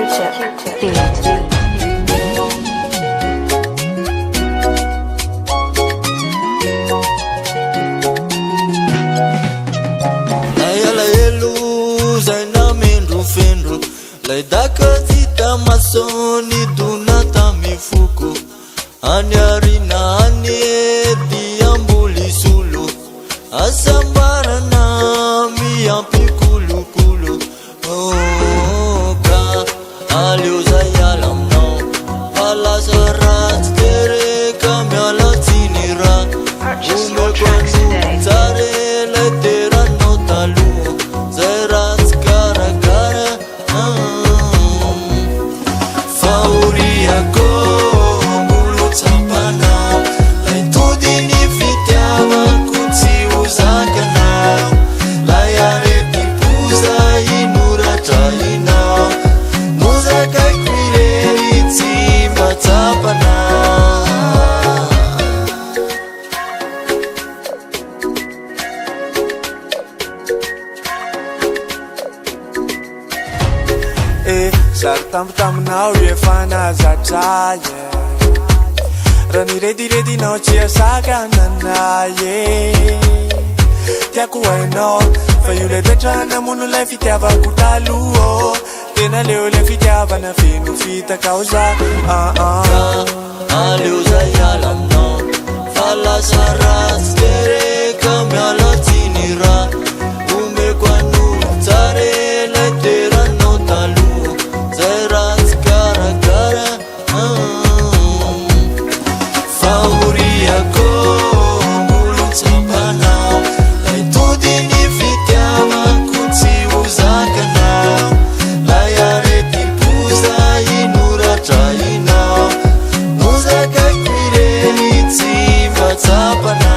Q-tip beat. Lai dakazita masoni dunata mifuko anyarina anie diambuli sulu asambara na miampi kulu kulu ka aliuza yalam no palasarat tere kamyala tinira tare le tera notalu zerat kara kara Tam now we find as a child. Rani ready no chia saga na ye. Tiaku I know for you let the chana munu life itava kutaluo. Tena leo le fitava na finu fita causa. Aliuza yalam no fala saras tere kamyala tinira ume kwanu tare le tera notalu zerat kara kara fauria ko mulutapana lai tudini fitiama kutsi uzakana la yare tipuza inura traina muzaka kwireni tima tapana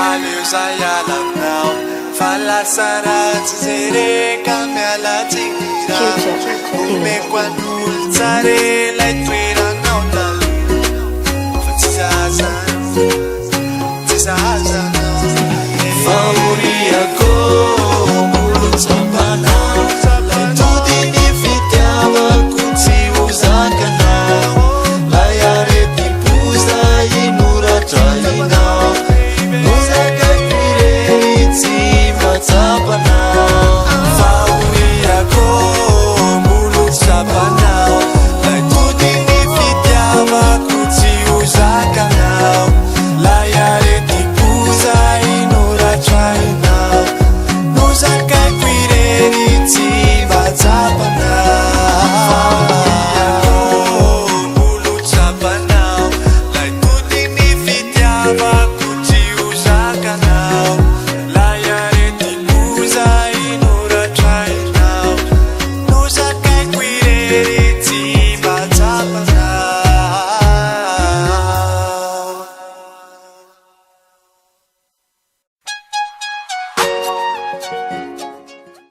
aliuza yalam now fala sarat zere kamyala tingira ume kwanu tare lai twira no la fatiza